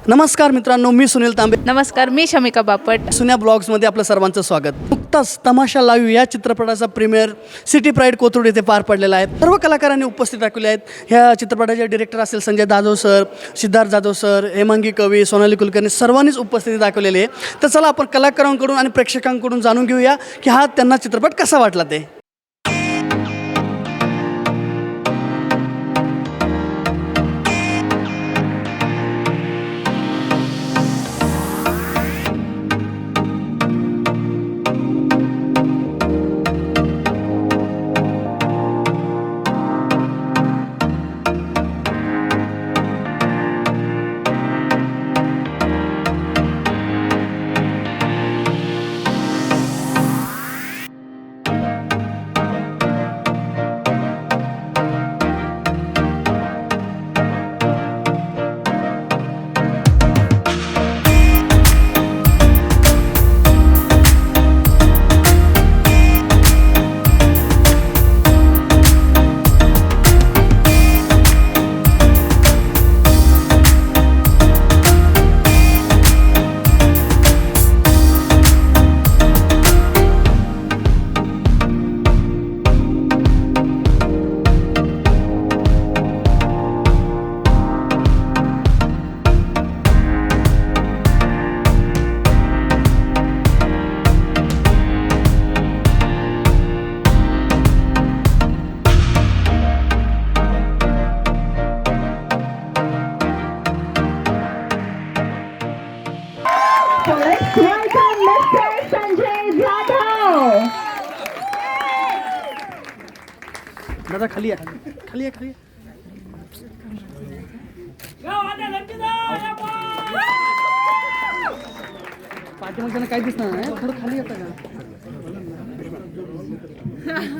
नमस्कार मित्रांनो, मी सुनील तांबे. नमस्कार, मी शमिका बापट. सुन्या ब्लॉग्समध्ये आपलं सर्वांचं स्वागत. नुकताच तमाशा लाईव्ह या चित्रपटाचा प्रीमियर सिटी प्राईड कोथरूड येथे पार पडलेला आहे. सर्व कलाकारांनी उपस्थित राखले आहेत. ह्या चित्रपटाचे डिरेक्टर असेल SanjayJadhav sir, SiddharthJadhav sir, Hemangi कवी, SonaleeKulkarni सर्वांनीच उपस्थिती दाखवलेली आहे. तर चला आपण कलाकारांकडून आणि प्रेक्षकांकडून जाणून घेऊया की हा त्यांना चित्रपट कसा वाटला ते. दादा खाली आहे, खाली आहे, खाली आहे. पाठीमागच्यानं काय दिसणार नाही, थोडं खाली येतं का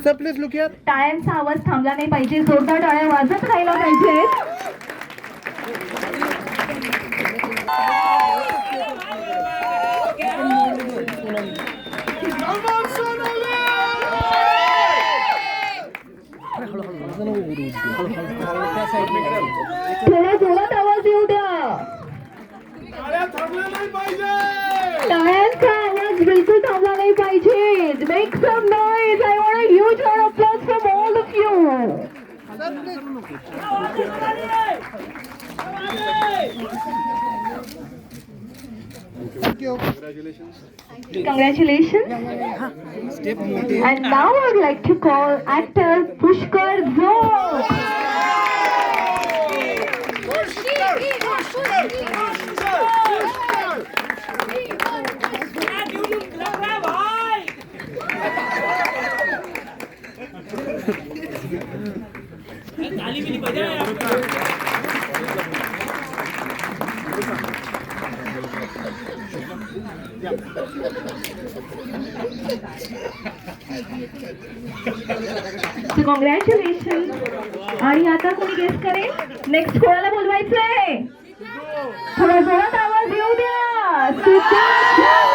सर? Please look here. टाळ्यांचा आवाज थांबला नाही पाहिजे, जोरदार टाळ्या वाजत राहिला पाहिजे. थोडा जोरात आवाज येऊ द्या. टाळ्यांचा आवाज बिलकुल थांबला नाही पाहिजे. Make some noise. I want a huge round of applause from all of you. Congratulations. And now I would like to call actor Pushkar Zog. So congratulations. आणि आता कोणी गेस करेल? नेक्स्ट कोणाला बोलवायचंय? थोडा जोरात आवाज येऊ द्या. SiddharthJadhav.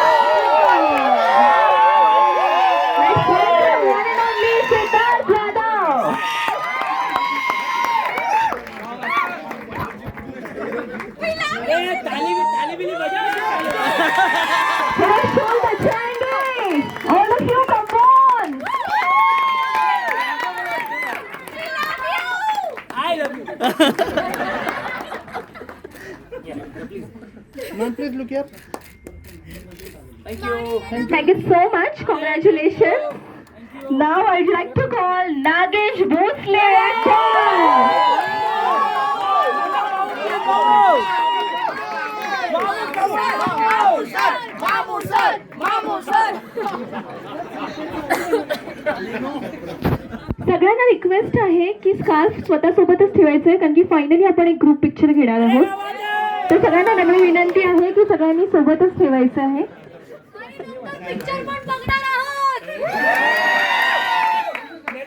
Let's welcome one and only SiddharthJadhav. थोड़ा शोर बचाएंगे. All of you come on. I love you. Ma'am, please look here. Thank you. Thank you so much. Congratulations. Now I'd like to call Nagesh Bhosle. सगळ्यांना request आहे की scarf स्वतःसोबतच ठेवायचं आहे, कारण की finally आपण एक ग्रुप पिक्चर घेणार आहोत. तर सगळ्यांना नम्र विनंती आहे की सगळ्यांनी सोबतच ठेवायचं आहे. पिक्चर पण बघणार आहोत.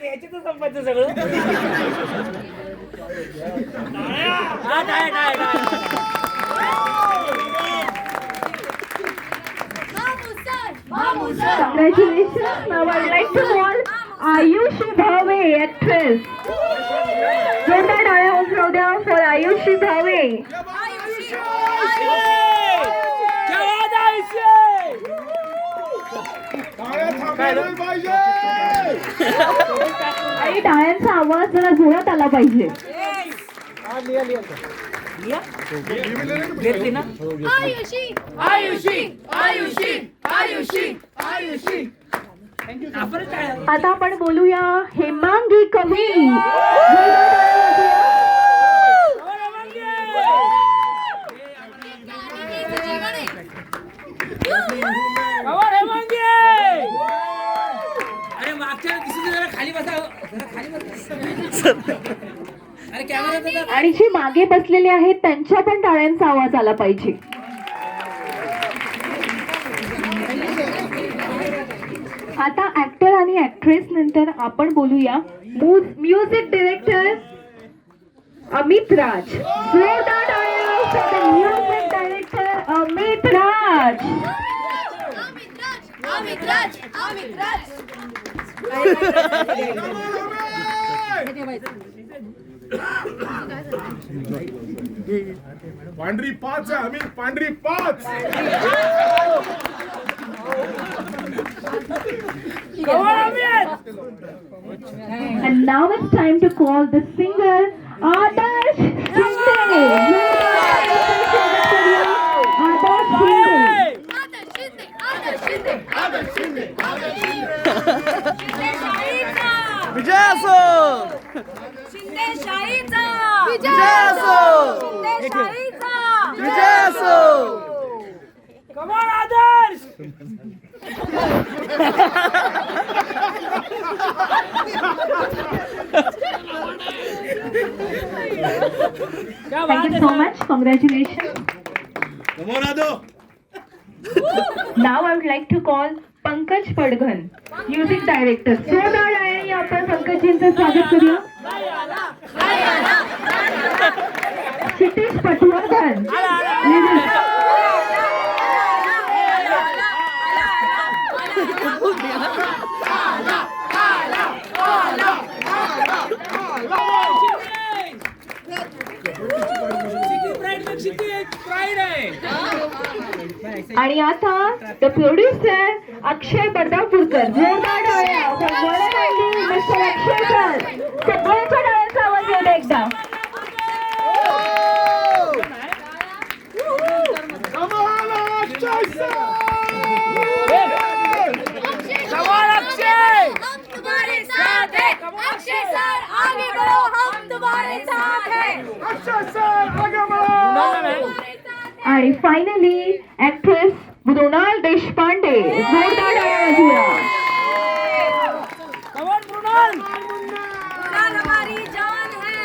याच्यातच संपायचं सगळं. Congratulations. Now I'd like to call Ayushi Bhave, actress. जोरदार टाळ्या वाजवू द्या for Ayushi Bhave. आणि टाळ्यांचा आवाज जरा जोरात आला पाहिजे. घेतली ना. आयुषी आयुषी आयुषी आयुषी आयुषी. आता आपण बोलूया हेमांगी कवी. अरे मागच्या दिवशी जरा खाली बसा, जरा खाली बसा. अरे कॅमेरा. आणि जे मागे बसलेले आहेत त्यांच्या पण टाळ्यांचा आवाज आला पाहिजे. आता ऍक्टर आणि ऍक्ट्रेस नंतर आपण बोलूया म्युझिक डिरेक्टर अमित राज. जोरदार टाळ्या for the music director Amit राज. अमित राज अमित राज. पांढरी 5 आहे आम्ही, पांढरी 5. And now it's time to call the singer Adarsh Shinde. Adarsh Shinde. आदर शिंदे विजय असो. शिंदे शाहीचा विजय असो. शिंदे शाहीचा विजय असो. Come on Adarsh. Thank you so much. Congratulations. Now I would like to call Pankaj Padghan, music director. जोरदार टाळ्यांनी आपण पंकजींचं स्वागत करूया. क्षितिज पटवर्धन. आणि आता द प्रोड्युसर अक्षय बर्दापूरकर. जोरदार टाळ्या for one and only Mr. Akshay sir. सगळ्यांच्या टाळ्यांचा आवाज येऊ दे एकदा. हम तुम्हारे साथ हैं अक्षय सर आगे बढ़ो हम तुम्हारे साथ हैं. आणि फायनली ऍक्ट्रेस मृणाल देशपांडे. जोरदार टाळ्या वाजवूया. मृणाल हमारी जान है.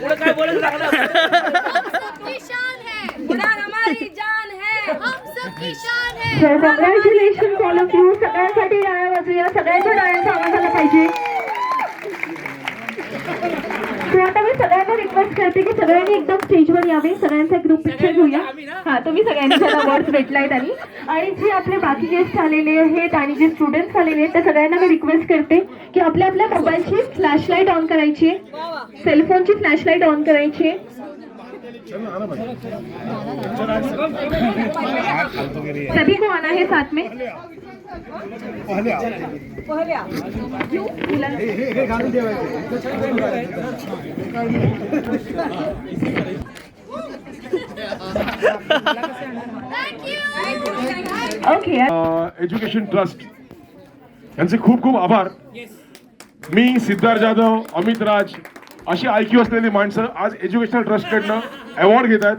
पुढे काय बोलायचं लागलं. हम सबकी शान है. मृणाल हमारी जान है. हम सबकी शान है. So congratulations all of you. सगळ्यांसाठी टाळ्या वाजवूया. सगळ्यांच्या टाळ्यांचा आवाज आला पाहिजे. So आता मी सगळ्यांना रिक्वेस्ट करते की सगळ्यांनी एकदम स्टेजवर यावे. सगळ्यांचा ग्रुप पिक्चर घेऊया. हा तुम्ही सगळ्यांनी ज्याला वर्ड्स भेटलायत. आणि जे आपले बाकी गेस्ट आलेले आहेत आणि जे स्टुडंट्स आलेले आहेत त्या सगळ्यांना मी रिक्वेस्ट करते की आपल्या आपल्या मोबाईलची फ्लॅशलाईट ऑन करायची, सेलफोनची फ्लॅशलाईट ऑन करायची. सभी को आना है साथ में. ओके. एज्युकेशन ट्रस्ट यांचे खूप खूप आभार. मी सिद्धार्थ जाधव, अमित राज अशी IQ असलेली माणसं आज एज्युकेशनल ट्रस्टकडनं अवॉर्ड घेत आहेत.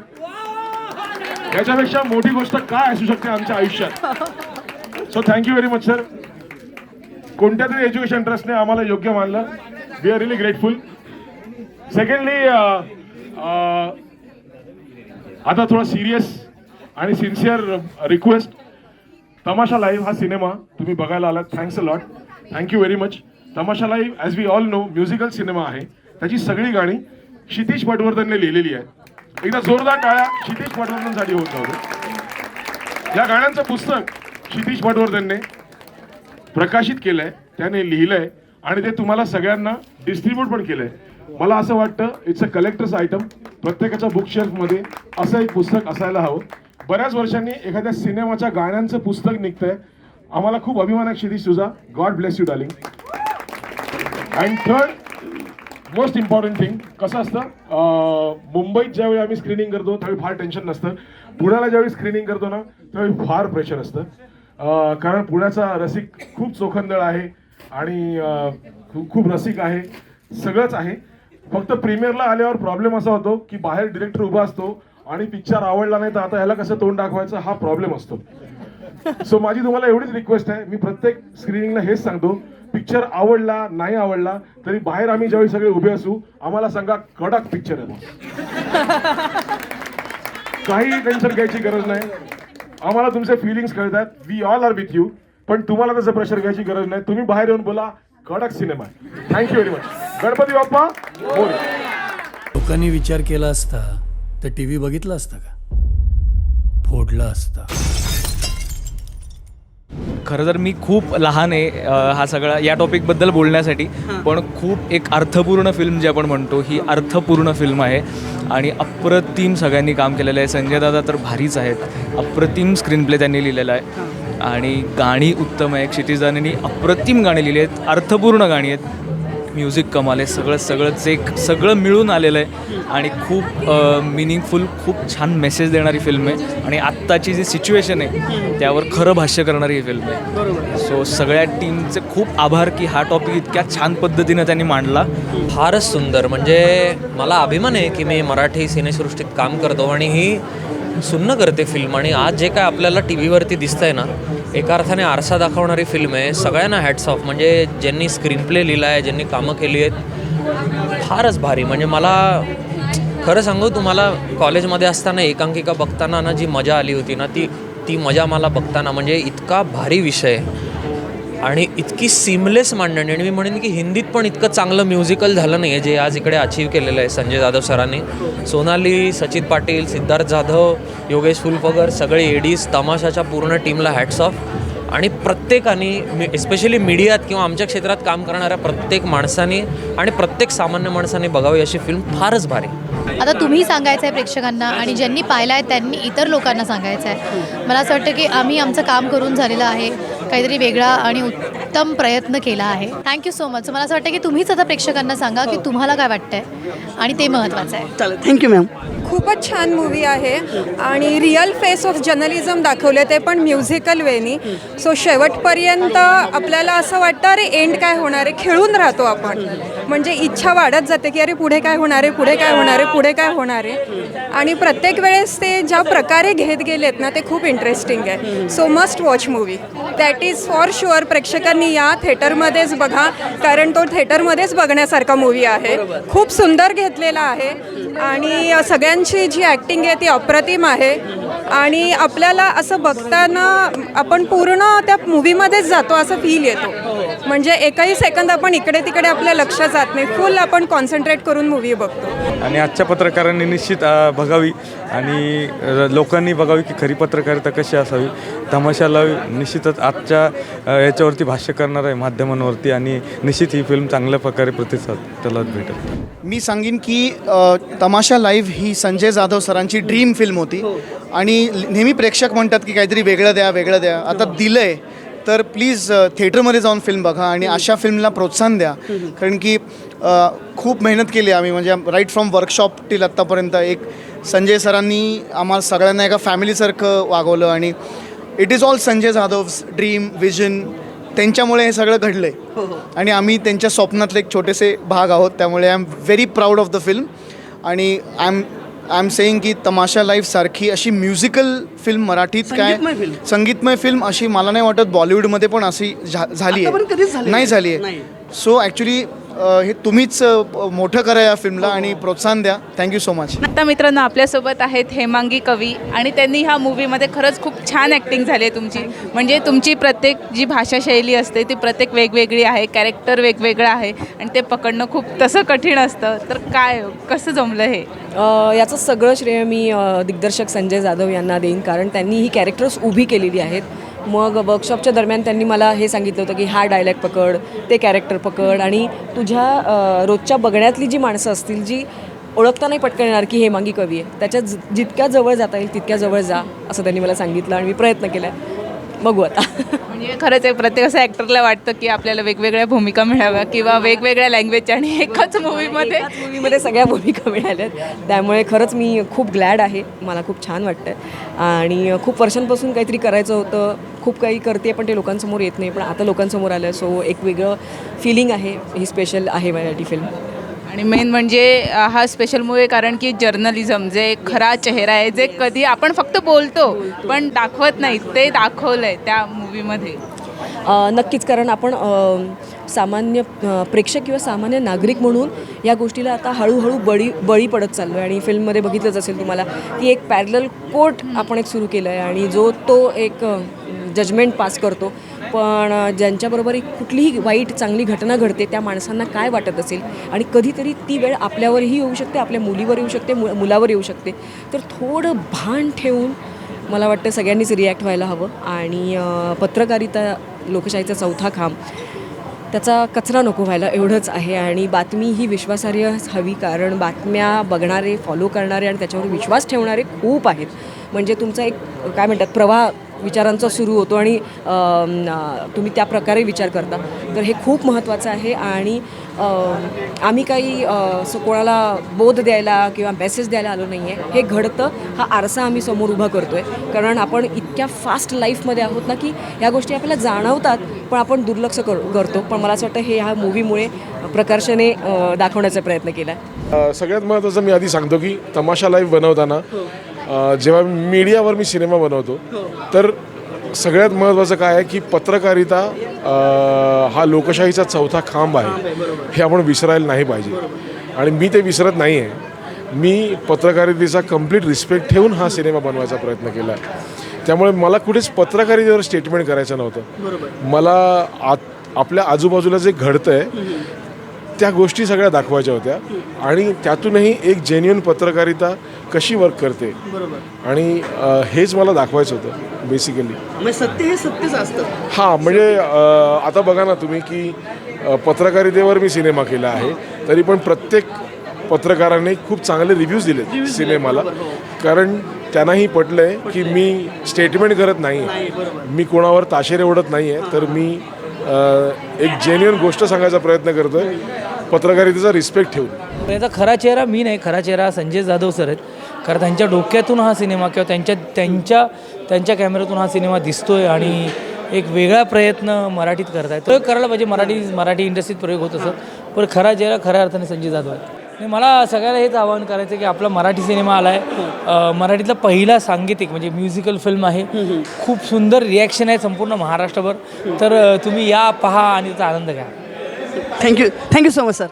याच्यापेक्षा मोठी गोष्ट काय असू शकते आमच्या आयुष्यात. So thank you very much sir. कोणत्या तरी एज्युकेशन ट्रस्टने आम्हाला योग्य मानलं. We are really grateful. Secondly आता थोडा सिरियस आणि सिन्सिअर रिक्वेस्ट. तमाशा लाईव्ह हा सिनेमा तुम्ही बघायला आलात, thanks a lot, thank you very much. Tamasha live as we all know musical cinema आहे. त्याची सगळी गाणी क्षितिज पटवर्धनने लिहिलेली आहेत. एकदा जोरदार टाळ्या क्षितिज पटवर्धनसाठी होत जाऊ. या गाण्यांचं पुस्तक क्षितिज पटवर्धनने प्रकाशित केलंय, त्याने लिहिलंय आणि ते तुम्हाला सगळ्यांना डिस्ट्रीब्यूट पण केलंय. मला असं वाटतं इट्स अ कलेक्टर्स आयटम. प्रत्येकाच्या बुकशेल्फमध्ये असं एक पुस्तक असायला हवं. बऱ्याच वर्षांनी एखाद्या सिनेमाच्या गाण्यांचं पुस्तक निघतंय. आम्हाला खूप अभिमान आहे क्षितिज तुझा. God bless you darling. And third most important thing, कसं असतं मुंबईत ज्यावेळी आम्ही स्क्रीनिंग करतो त्यावेळी फार टेन्शन नसतं. पुण्याला ज्यावेळी स्क्रीनिंग करतो ना त्यावेळी फार प्रेशर असतं. कारण पुण्याचा रसिक खूप चोखंदळ आहे आणि खूप रसिक आहे, सगळंच आहे. फक्त प्रीमियरला आल्यावर प्रॉब्लेम असा होतो की बाहेर डिरेक्टर उभा असतो आणि पिक्चर आवडला नाही तर आता ह्याला कसं तोंड दाखवायचं हा प्रॉब्लेम असतो. सो माझी तुम्हाला एवढीच रिक्वेस्ट आहे, मी प्रत्येक स्क्रीनिंगला हेच सांगतो, पिक्चर आवडला नाही आवडला तरी बाहेर आम्ही ज्यावेळी सगळे उभे असू आम्हाला सांगा कडक पिक्चर आहे. काही टेन्शन घ्यायची गरज नाही. आम्हाला तुमचे फिलिंग्स कळतात. We all are with you. पण तुम्हाला तसं प्रेशर घ्यायची गरज नाही. तुम्ही बाहेर येऊन बोला कडक सिनेमा आहे. Thank you very much. Ganpati Bappa Morya. लोकांनी विचार केला असता तर टीव्ही बघितला असता का? फोडला असता. खरं तर मी खूप लहान आहे हा सगळा या टॉपिकबद्दल बोलण्यासाठी, पण खूप एक अर्थपूर्ण फिल्म जी आपण म्हणतो ही अर्थपूर्ण फिल्म आहे आणि अप्रतिम सगळ्यांनी काम केलेलं आहे. संजय दादा तर भारीच आहेत. अप्रतिम स्क्रीन प्ले त्यांनी लिहिलेला आहे आणि गाणी उत्तम आहे. क्षितिजदानी अप्रतिम गाणी लिहिली आहेत, अर्थपूर्ण गाणी आहेत, म्युझिक कमाल आहे. सगळं मिळून आलेलं आहे आणि खूप मिनिंगफुल, खूप छान मेसेज देणारी फिल्म आहे आणि आत्ताची जी सिच्युएशन आहे त्यावर खरं भाष्य करणारी ही फिल्म आहे. बरोबर. सो सगळ्या टीमचे खूप आभार की हा टॉपिक इतक्या छान पद्धतीनं त्यांनी मांडला. फारच सुंदर. म्हणजे मला अभिमान आहे की मी मराठी सिनेसृष्टीत काम करतो आणि ही सुन्न करते फिल्म. आणि आज जे काय आपल्याला टी व्हीवरती दिसतंय ना, एका अर्थाने आरसा दाखवणारी फिल्म आहे. सगळ्यांना हॅट्स ऑफ. म्हणजे ज्यांनी स्क्रीन प्ले लिहिला आहे, ज्यांनी कामं केली आहेत, फारच भारी. म्हणजे मला खरं सांगू तुम्हाला, कॉलेजमध्ये असताना एकांकिका बघताना ना जी मजा आली होती ना ती मजा मला बघताना, म्हणजे इतका भारी विषय आणि इतकी सीमलेस मांडणी. आणि मी म्हणेन की हिंदीत पण इतकं चांगलं म्युझिकल झालं नाही आहे जे आज इकडे अचीव केलेलं आहे संजय जाधव सरांनी. सोनाली, सचित पाटील, सिद्धार्थ जाधव, योगेश फुलपगर, सगळे एडीज, तमाशाच्या पूर्ण टीमला हॅट्स ऑफ. आणि प्रत्येकाने, एस्पेशली मीडियात किंवा आमच्या क्षेत्रात काम करणाऱ्या प्रत्येक माणसाने आणि प्रत्येक सामान्य माणसाने बघावी अशी फिल्म फारच भारी. आता तुम्ही सांगायचं आहे प्रेक्षकांना आणि ज्यांनी पाहिलं आहे त्यांनी इतर लोकांना सांगायचं आहे. मला असं वाटतं की आम्ही आमचं काम करून झालेलं आहे, काहीतरी वेगळा आणि उत्तम प्रयत्न केला आहे. Thank you so much. मला असं वाटतं की तुम्हीच आता प्रेक्षकांना सांगा की तुम्हाला काय वाटतंय आणि ते महत्त्वाचं आहे. चालेल, थँक्यू मॅम. खूपच छान मूवी आहे आणि रिअल फेस ऑफ जर्नलिझम दाखवले, ते पण म्युझिकल वेनी. सो शेवटपर्यंत आपल्याला असं वाटतं अरे एंड काय होणार आहे, खेळून राहतो आपण. म्हणजे इच्छा वाढत जाते की अरे पुढे काय होणार आहे, पुढे काय होणार आहे, पुढे काय होणार आहे. आणि प्रत्येक वेळेस ते ज्या प्रकारे घेत गेलेत ना ते खूप इंटरेस्टिंग आहे. So must watch movie. That is for sure. प्रेक्षकांनी या थिएटरमध्येच बघा, कारण तो थिएटरमध्येच बघण्यासारखा मूवी आहे. खूप सुंदर घेतलेला आहे आणि सगळ्यांची जी ॲक्टिंग आहे ती अप्रतिम आहे. आणि आपल्याला असं बघताना आपण पूर्ण त्या मूवीमध्येच जातो असं फील येतो. म्हणजे एकही सेकंद आपण इकडे तिकडे आपल्या लक्ष जात नाही. फुल आपण कॉन्सन्ट्रेट करून मूवी बघतो. आणि आजच्या पत्रकारांनी निश्चित बघावी आणि लोकांनी बघावी की खरी पत्रकारिता कशी असावी. तमाशाला निश्चितच आजच्या याच्यावरती भाष्य करणार आहे माध्यमांवरती आणि निश्चित ही फिल्म चांगल्या प्रकारे प्रतिसाद त्याला भेटेल. मी सांगेन की तमाशा लाईव्ह ही संजय जाधव सरांची ड्रीम फिल्म होती आणि नेहमी प्रेक्षक म्हणतात की काहीतरी वेगळं द्या वेगळं द्या. आता दिलं आहे तर प्लीज थिएटरमध्ये जाऊन फिल्म बघा आणि अशा फिल्मला प्रोत्साहन द्या. कारण की खूप मेहनत केली आम्ही, म्हणजे राईट फ्रॉम वर्कशॉप टिल आत्तापर्यंत. एक संजय सरांनी आम्हाला सगळ्यांना एका फॅमिलीसारखं वागवलं आणि it is all Sanjay Jadhav's dream vision. त्यांच्यामुळे हे सगळं घडलं आहे आणि आम्ही त्यांच्या स्वप्नातले एक छोटेसे भाग आहोत. त्यामुळे I am very proud of the film आणि I am I am saying की तमाशा लाईव्ह सारखी अशी म्युझिकल फिल्म मराठीत काय संगीतमय फिल्म अशी मला नाही वाटत बॉलिवूडमध्ये पण अशी झाली आहे, नाही झाली आहे. सो ॲक्च्युली हे तुम्हीच मोठं करा या फिल्मला आणि प्रोत्साहन द्या. Thank you so much. आता मित्रांनो आपल्यासोबत आहेत हेमांगी कवी आणि त्यांनी ह्या मूवीमध्ये खरंच खूप छान ॲक्टिंग झाली आहे तुमची. म्हणजे तुमची प्रत्येक जी भाषाशैली असते ती प्रत्येक वेगवेगळी आहे, कॅरेक्टर वेगवेगळं आहे आणि ते पकडणं खूप तसं कठीण असतं. तर काय कसं जमलं हे? याचं सगळं श्रेय मी दिग्दर्शक संजय जाधव यांना देईन, कारण त्यांनी ही कॅरेक्टर्स उभी केलेली आहेत. मग वर्कशॉपच्या दरम्यान त्यांनी मला हे सांगितलं होतं की हा डायलॉग पकड, ते कॅरेक्टर पकड आणि तुझ्या रोजच्या बघण्यातली जी माणसं असतील जी ओळखता नाही पटकन येणार की हेमांगी कवी आहे, त्याच्या जितक्या जवळ जाता येईल तितक्या जवळ जा असं त्यांनी मला सांगितलं आणि मी प्रयत्न केला आहे. बघू आता. म्हणजे खरंच एक प्रत्येक असं ॲक्टरला वाटतं की आपल्याला वेगवेगळ्या भूमिका मिळाव्या किंवा वेगवेगळ्या लँग्वेजच्या आणि एकाच मूवीमध्ये सगळ्या भूमिका मिळाल्यात. त्यामुळे खरंच मी खूप ग्लॅड आहे, मला खूप छान वाटतं आणि खूप वर्षांपासून काहीतरी करायचं होतं. खूप काही करते पण ते लोकांसमोर येत नाही, पण आता लोकांसमोर आलं. सो एक वेगळं फिलिंग आहे, ही स्पेशल आहे माझ्यासाठी फिल्म. आणि मेन म्हणजे हा स्पेशल मूवी आहे कारण की जर्नलिझम जे खरा चेहरा आहे, जे कधी आपण फक्त बोलतो पण दाखवत नाही, ते दाखवलं आहे त्या मूवीमध्ये. नक्कीच, कारण आपण सामान्य प्रेक्षक किंवा सामान्य नागरिक म्हणून या गोष्टीला आता हळूहळू बळी पडत चाललो आहे. आणि फिल्ममध्ये बघितलंच असेल तुम्हाला की एक पॅरलल कोर्ट आपण एक सुरू केलं आहे आणि तो एक जजमेंट पास करतो. पण ज्यांच्याबरोबर एक कुठलीही वाईट चांगली घटना घडते त्या माणसांना काय वाटत असेल आणि कधीतरी ती वेळ आपल्यावरही येऊ शकते, आपल्या मुलीवर येऊ शकते, मुलावर येऊ शकते. तर थोडं भान ठेवून मला वाटतं सगळ्यांनीच रिॲक्ट व्हायला हवं. आणि पत्रकारिता लोकशाहीचा चौथा खांब, त्याचा कचरा नको व्हायला एवढंच आहे. आणि बातमी ही विश्वासार्ह हवी, कारण बातम्या बघणारे, फॉलो करणारे आणि त्याच्यावर विश्वास ठेवणारे खूप आहेत. म्हणजे तुमचा एक काय म्हणतात प्रवाह विचारांचा सुरू होतो आणि तुम्ही त्या प्रकारे विचार करता, तर हे खूप महत्त्वाचं आहे. आणि आम्ही काही कोणाला बोध द्यायला किंवा मेसेज द्यायला आलो नाही आहे. हे घडतं, हा आरसा आम्ही समोर उभा करतो आहे, कारण आपण इतक्या फास्ट लाईफमध्ये आहोत ना की ह्या गोष्टी आपल्याला जाणवतात पण आपण दुर्लक्ष करतो. पण मला असं वाटतं हे ह्या मूवीमुळे प्रकर्षाने दाखवण्याचा प्रयत्न केला आहे. सगळ्यात महत्त्वाचं मी आधी सांगतो की तमाशा लाईव्ह बनवताना जेव्हा मीडियावर मी सिनेमा बनवतो तर सगळ्यात महत्त्वाचं काय आहे की पत्रकारिता हा लोकशाहीचा चौथा खांब आहे, हे आपण विसरायला नाही पाहिजे. आणि मी ते विसरत नाही आहे. मी पत्रकारितेचा कम्प्लीट रिस्पेक्ट ठेवून हा सिनेमा बनवायचा प्रयत्न केला आहे. त्यामुळे मला कुठेच पत्रकारितेवर स्टेटमेंट करायचं नव्हतं. मला आपल्या आजूबाजूला जे घडतं आहे त्या गोष्टी सगळ्या दाखवायच्या होत्या आणि त्यातूनही एक जेन्युइन पत्रकारिता कशी वर्क करते आणि हेच मला दाखवायचं होतं बेसिकली. सत्य हे सत्यच असतं. हां, म्हणजे आता बघा ना तुम्ही की पत्रकारितेवर मी सिनेमा केला आहे तरी पण प्रत्येक पत्रकारांनी खूप चांगले रिव्ह्यूज दिले सिनेमाला, कारण त्यांनाही पटलं आहे की मी स्टेटमेंट करत नाही आहे, मी कोणावर ताशेरे ओढत नाही आहे, तर मी एक जेन्युइन गोष्ट सांगायचा प्रयत्न करतो आहे पत्रकारितेचा रिस्पेक्ट ठेवून. याचा खरा चेहरा मी नाही, खरा चेहरा संजय जाधव सर आहेत, कारण त्यांच्या डोक्यातून हा सिनेमा किंवा त्यांच्या कॅमेऱ्यातून हा सिनेमा दिसतोय आणि एक वेगळा प्रयत्न मराठीत करतायत. प्रयोग करायला पाहिजे, मराठी इंडस्ट्रीत प्रयोग होत असत, पण खरा चेहरा खऱ्या अर्थाने संजय जाधव आहे. आणि मला सगळ्याला हेच आवाहन करायचं की आपला मराठी सिनेमा आला आहे, मराठीतला पहिला सांगीतिक म्हणजे म्युझिकल फिल्म आहे. खूप सुंदर रिॲक्शन आहे संपूर्ण महाराष्ट्रभर, तर तुम्ही या पहा आणि त्याचा आनंद घ्या. Thank you so much sir.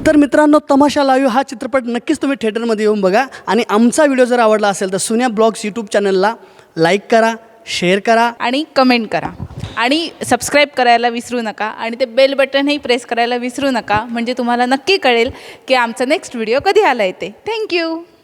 तर मित्रांनो, तमाशा लाईव्ह हा चित्रपट नक्कीच तुम्ही थिएटरमध्ये येऊन बघा आणि आमचा व्हिडिओ जर आवडला असेल तर सुन्या ब्लॉग्स यूट्यूब चॅनलला लाईक करा, शेअर करा आणि कमेंट करा आणि सबस्क्राईब करायला विसरू नका आणि ते बेल बटनही प्रेस करायला विसरू नका, म्हणजे तुम्हाला नक्की कळेल की आमचा नेक्स्ट व्हिडिओ कधी आला येते. थँक्यू.